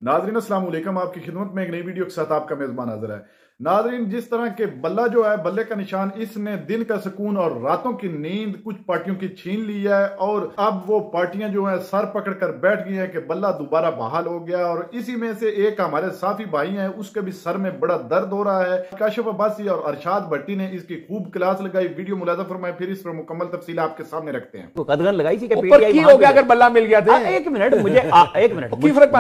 नाज़रीन अस्सलाम वालेकुम, आपकी खिदमत में एक नई वीडियो के साथ आपका मेज़बान हाज़िर है। नाज़रीन, जिस तरह के बल्ला जो है, बल्ले का निशान, इसने दिन का सुकून और रातों की नींद कुछ पार्टियों की छीन ली है और अब वो पार्टियां जो है सर पकड़ कर बैठ गई हैं कि बल्ला दोबारा बहाल हो गया। और इसी में से एक हमारे साफी भाई हैं, उसके भी सर में बड़ा दर्द हो रहा है। काशिफ अब्बासी और अरशाद भट्टी ने इसकी खूब क्लास लगाई। वीडियो मुलाजा फरमाए, फिर इस पर मुकम्मल तफसील आपके सामने रखते हैं। कदगन लगाई थी कि ऊपर की हो गया अगर बल्ला मिल गया था। एक मिनट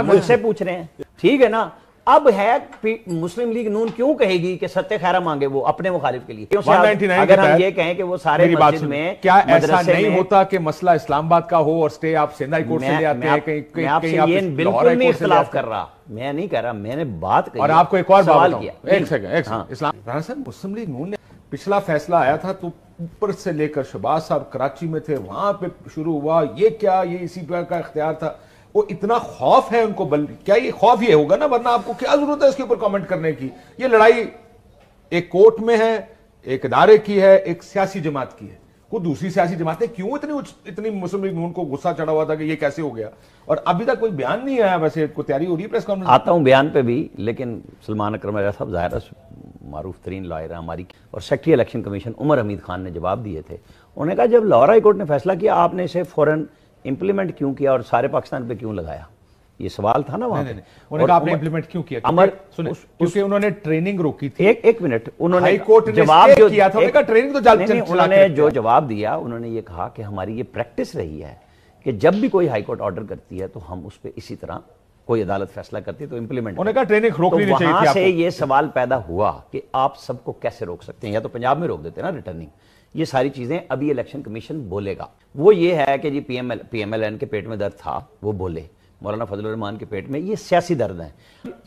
मुझसे पूछ रहे हैं, ठीक है ना। अब है मुस्लिम लीग नून क्यों कहेगी कि सत्ते खैरा मांगे वो अपने मुखालिफ के लिए? अगर हम ये कहें कि वो सारे मस्जिद में, क्या ऐसा नहीं होता कि मसला इस्लामाबाद का हो और स्टे आप सिंध हाई कोर्ट से ले आते हैं? मैं आपसे ये बिल्कुल नहीं इख्तिलाफ कर रहा, मैं नहीं कह रहा, मैंने बात कही। और आपको एक और बात बताऊं, एक सेकंड, इस्लाम मुस्लिम लीग नून ने पिछला फैसला आया था तो ऊपर से लेकर शहबाज साहब कराची में थे, वहां पे शुरू हुआ ये क्या, ये इसी का इख्तियार था। वो इतना खौफ है उनको, क्या ये खौफ ये होगा ना, वरना आपको क्या जरूरत है इसके ऊपर कमेंट करने की? ये लड़ाई एक कोर्ट में है, एक इदारे की है, एक सियासी जमात की है। कोई दूसरी सियासी जमातें क्यों इतनी मुस्लिम लीग नून को गुस्सा चढ़ा हुआ था कि ये कैसे हो गया? और अभी तक कोई बयान नहीं आया। वैसे कोई तैयारी हो रही है प्रेस कॉन्फ्रेंस? आता हूं बयान पे भी, लेकिन सलमान अकरम रजा साहब ज़ाहिर मारूफ तरीन लॉयर है हमारी, और secretary election commission Umar Hamid Khan ने जवाब दिए थे। उन्होंने कहा जब लाहौर हाई कोर्ट ने फैसला किया, आपने इसे फौरन इंप्लीमेंट क्यों किया और सारे पाकिस्तान पे क्यों लगाया? ये सवाल था ना वहां पे। उन्होंने कहा आपने इंप्लीमेंट क्यों किया? क्योंकि उन्होंने ट्रेनिंग रोकी थी। एक मिनट, उन्होंने हाई कोर्ट ने जवाब जो किया था, उन्होंने ट्रेनिंग तो उन्होंने जो जवाब दिया, उन्होंने ये कहा कि हमारी ये प्रैक्टिस रही है कि जब भी कोई हाई कोर्ट ऑर्डर करती है तो हम उस पर इसी तरह कोई अदालत फैसला करती है तो इंप्लीमेंट। उन्होंने कहा ट्रेनिंग रोकनी चाहिए थी। वहां से ये सवाल पैदा हुआ कि आप सबको कैसे रोक सकते हैं? या तो पंजाब में रोक देते ना रिटर्निंग। ये सारी चीजें अभी इलेक्शन कमीशन बोलेगा। वो ये है कि जी पीएमएलएन के पेट में दर्द था, वो बोले, मौलाना फजलुर रहमान के पेट में, ये सियासी दर्द है।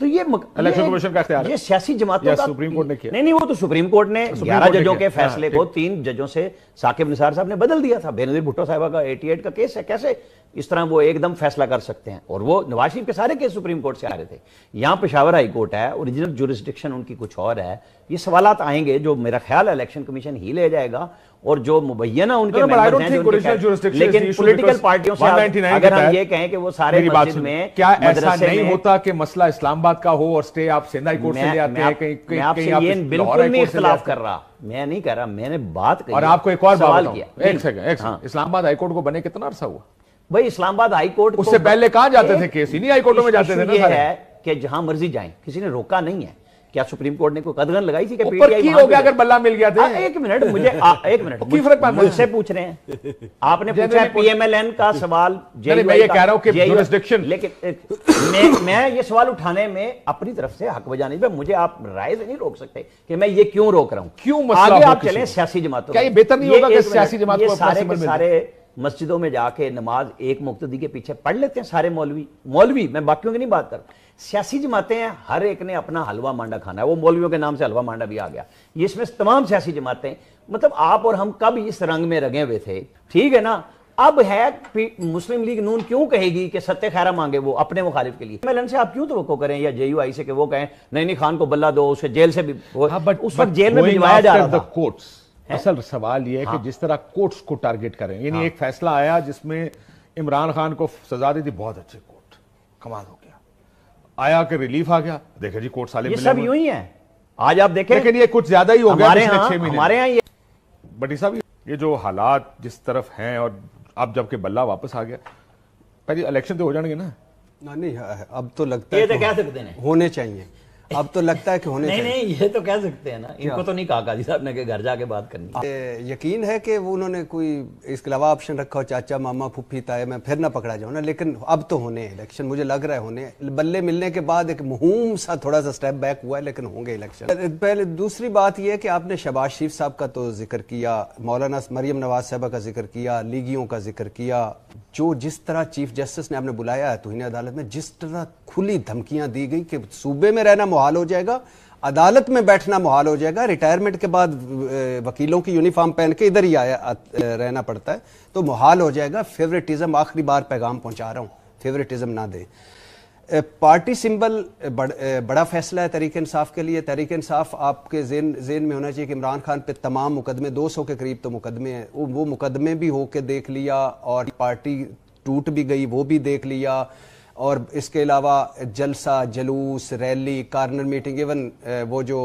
तो ये इलेक्शन कमीशन का इख्तियार है, ये सियासी जमातों का। सुप्रीम कोर्ट ने किया? नहीं, वो तो सुप्रीम कोर्ट ने 11 जजों के फैसले को 3 जजों से साकिब निसार साहब ने बदल दिया था। बेनजीर भुट्टो साहिबा का 88 का केस है, कैसे इस तरह वो एकदम फैसला कर सकते हैं? और वो नवाज शरीफ के सारे केस सुप्रीम कोर्ट से आ रहे थे। यहाँ पेशावर हाई कोर्ट है, ओरिजिनल जुरिस्डिक्शन उनकी कुछ और है। ये सवालात आएंगे जो मेरा ख्याल है इलेक्शन कमीशन ही ले जाएगा, और जो मुबैना उनके मेंबर्स हैं, लेकिन पॉलिटिकल पार्टियों से अगर हम ये कहें कि वो सारे मस्जिद में, क्या ऐसा नहीं होता कि मसला इस्लामाबाद का हो और स्टे आप सिंध हाई कोर्ट से ले आते हैं? मैं आपसे ये बिल्कुल नहीं इख्तिलाफ कर रहा, मैं नहीं कह रहा, मैंने बात कही। और आपको एक और बात बताऊं, एक सेकंड, इस्लामाबाद हाई कोर्ट को बने कितना अरसा हुआ? भाई इस्लामाबाद हाई कोर्ट उससे पहले कहां जाते थे केस? इन्हीं हाई कोर्टों में जाते थे ना। ये है कि जहां मर्जी जाएं, किसी ने रोका नहीं है। क्या सुप्रीम कोर्ट ने कोई कदगन लगाई थी कि ऊपर की हो गया अगर बल्ला मिल गया था? एक मिनट, मुझसे पूछ रहे हैं, आपने पूछा पीएमएलएन का सवाल। मैं ये कह रहा हूं कि जुरिस्डिक्शन, लेकिन मैं ये सवाल उठाने में अपनी तरफ से हक बजाने पे मुझे आप राय से नहीं रोक सकते कि मैं ये क्यों रोक रहा हूं। क्यों आगे आप चलें सियासी जमातों। क्या ये बेहतर नहीं होगा कि सियासी जमात को सारे मस्जिदों में जाके नमाज एक मुक्तदी के पीछे पढ़ लेते हैं सारे मौलवी, मैं बाकियों की नहीं बात कर रहा। सियासी जमातें हैं, हर एक ने अपना हलवा मांडा खाना है। वो मौलवियों के नाम से हलवा मांडा भी आ गया। ये इसमें तमाम सियासी जमातें, मतलब आप और हम कब इस रंग में रंगे हुए थे, ठीक है ना। अब है मुस्लिम लीग नून क्यों कहेगी कि सत्ते खैरा मांगे वो अपने मुखालिफ के लिए? एमएलएन से आप क्यों तवक्को करें, या जेयूआई से कि वो कहें नहीं खान को बल्ला दो, उसे जेल से भी, उस वक्त जेल में भिजवाया जा रहा था। असल सवाल यह है कि जिस तरह कोर्ट्स को टारगेट करें, यानी एक फैसला आया जिसमें इमरान खान को सजा दी थी, बहुत अच्छे कोर्ट, कमाल हो गया, आया कि रिलीफ आ गया, देखे जी कोर्ट साले ये सब यूं ही है। आज आप देखें, लेकिन ये कुछ ज्यादा ही हो गया पिछले 6 महीने। हमारे यहाँ बटी साहब, ये जो हालात जिस तरफ हैं, और अब जबकि बल्ला वापस आ गया, पहले इलेक्शन तो हो जाएंगे ना? नहीं, अब तो लगता है कह सकते हैं होने चाहिए। अब तो लगता है कि होने चाहिए। नहीं, ये तो कह सकते हैं ना। इनको तो नहीं कहा काजी साहब ने कि घर जाके बात करनी। यकीन है कि वो उन्होंने कोई इसके अलावा ऑप्शन रखा हो, चाचा मामा फुफ्फी ताए, मैं फिर ना पकड़ा जाऊं ना। लेकिन अब तो होने इलेक्शन, मुझे लग रहा है होने। बल्ले मिलने के बाद एक मुहिम सा थोड़ा सा स्टेप बैक हुआ है, लेकिन होंगे इलेक्शन। पहले दूसरी बात यह है कि आपने शहबाज शरीफ साहब का तो जिक्र किया, मौलाना मरियम नवाज साहबा का जिक्र किया, लीगियों का जिक्र किया। जो जिस तरह चीफ जस्टिस ने आपने बुलाया है तौहीन अदालत में, जिस तरह खुली धमकियां दी गई कि सूबे में रहना मुहाल हो जाएगा, अदालत में बैठना मुहाल हो जाएगा, रिटायरमेंट के बाद वकीलों की यूनिफॉर्म पहन के इधर ही रहना पड़ता है, तो मुहाल हो जाएगा। फेवरेटिज्म, आखिरी बार पैगाम पहुंचा रहा हूं, फेवरेटिज्म ना दे। पार्टी सिंबल बड़ा फैसला है तहरीक इंसाफ के लिए। तहरीक इंसाफ आपके ज़हन में होना चाहिए कि इमरान खान पे तमाम मुकदमे, 200 के करीब तो मुकदमे हैं, वो मुकदमे भी होके देख लिया, और पार्टी टूट भी गई वो भी देख लिया। اور اس کے علاوہ جلسہ جلوس ریلی کارنر میٹنگ ایون وہ جو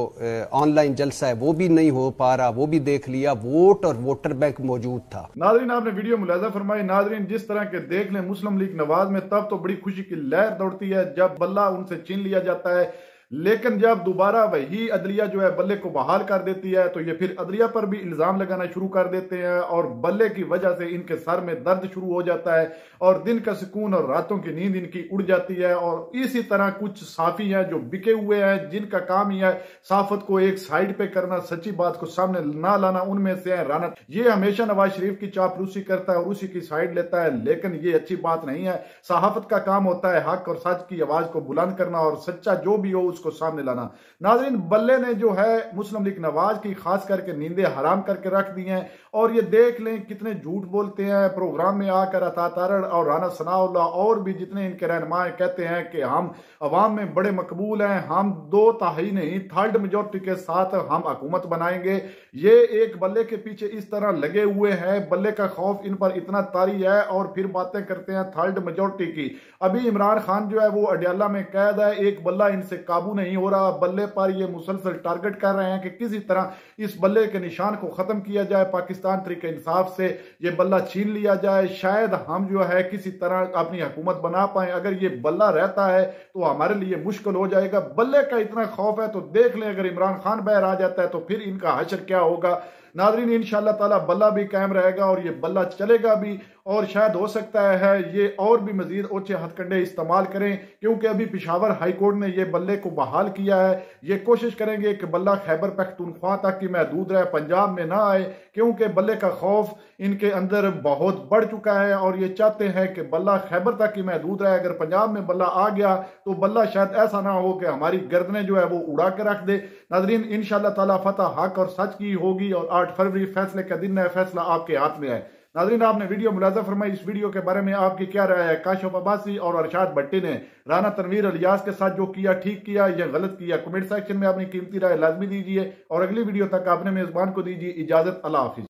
آن لائن جلسہ ہے وہ بھی نہیں ہو پا رہا، وہ بھی دیکھ لیا، ووٹ اور ووٹر بینک موجود تھا۔ ناظرین آپ نے ویڈیو ملاحظہ فرمائی، ناظرین جس طرح کے دیکھ لیں مسلم لیگ نواز میں تب تو بڑی خوشی کی لہر دوڑتی ہے جب بلہ ان سے چھین لیا جاتا ہے، لیکن جب دوبارہ وہی عدلیہ جو ہے بلے کو بحال کر دیتی ہے تو یہ پھر عدلیہ پر بھی الزام لگانا شروع کر دیتے ہیں اور بلے کی وجہ سے ان کے سر میں درد شروع ہو جاتا ہے اور دن کا سکون اور راتوں کی نیند ان کی اڑ جاتی ہے۔ اور اسی طرح کچھ صحافی ہیں جو بکے ہوئے ہیں جن کا کام ہی ہے صحافت کو ایک سائیڈ پہ کرنا، سچی بات کو سامنے نہ لانا، ان میں سے ہے رانا۔ یہ ہمیشہ نواز شریف کی چاپلوسی کرتا ہے اور اسی کی سائیڈ لیتا ہے، لیکن یہ اچھی بات نہیں ہے۔ صحافت کا کام ہوتا ہے حق اور سچ کی آواز کو بلند کرنا اور سچا جو بھی ہو اس کو سامنے لانا۔ ناظرین بلے نے جو ہے مسلم لیگ نواز کی خاص کر کے نیندیں حرام کر کے رکھ دی ہیں اور یہ دیکھ لیں کتنے جھوٹ بولتے ہیں پروگرام میں آ کر عطا تارڑ اور رانا ثناء اللہ اور بھی جتنے ان کے رہنما کہتے ہیں کہ ہم عوام میں بڑے مقبول ہیں، ہم 2/3 نہیں 3rd میجورٹی کے ساتھ ہم حکومت بنائیں گے۔ یہ ایک بلے کے پیچھے اس طرح لگے ہوئے ہیں، بلے کا خوف ان پر اتنا طاری ہے اور پھر باتیں کرتے ہیں 3rd میجورٹی کی۔ ابھی عمران خان جو ہے وہ اڈیالہ میں قید ہے، ایک بلہ ان سے قابو نہیں ہو رہا، بلے پر یہ مسلسل ٹارگٹ کر رہے ہیں کہ کسی طرح اس بلے کے نشان کو ختم کیا جائے، پاکستان طریق انصاف سے یہ بلہ چھین لیا جائے، شاید ہم جو ہے کسی طرح اپنی حکومت بنا پائیں۔ اگر یہ بلہ رہتا ہے تو ہمارے لیے مشکل ہو جائے گا۔ بلے کا اتنا خوف ہے تو دیکھ لیں اگر عمران خان باہر آ جاتا ہے تو پھر ان کا حشر کیا ہوگا۔ ناظرین انشاءاللہ تعالی بلہ بھی قائم رہے گا اور یہ بلہ چلے گا بھی، اور شاید ہو سکتا ہے یہ اور بھی مزید اونچے ہتھ کنڈے استعمال کریں کیونکہ ابھی پشاور ہائی کورٹ نے یہ بلے کو بحال کیا ہے۔ یہ کوشش کریں گے کہ بلہ خیبر پختونخوا تک کی محدود رہے، پنجاب میں نہ آئے، کیونکہ بلے کا خوف ان کے اندر بہت بڑھ چکا ہے اور یہ چاہتے ہیں کہ بلہ خیبر تک کی محدود رہے۔ اگر پنجاب میں بلہ آ گیا تو بلہ شاید ایسا نہ ہو کہ ہماری گردنیں جو ہے وہ اڑا کے رکھ دے۔ ناظرین انشاءاللہ تعالی فتح حق اور سچ کی ہوگی اور 8 فروری فیصلے کا دن ہے، فیصلہ آپ کے ہاتھ میں ہے۔ ناظرین آپ نے ویڈیو ملاحظہ فرمائی، اس ویڈیو کے بارے میں آپ کی کیا رائے ہے؟ کاشف عباسی اور ارشاد بھٹی نے رانا تنویر الیاس کے ساتھ جو کیا ٹھیک کیا یا غلط کیا؟ کمنٹ سیکشن میں اپنی قیمتی رائے لازمی دیجیے اور اگلی ویڈیو تک آپ نے میزبان کو دیجیے اجازت۔ اللہ حافظ۔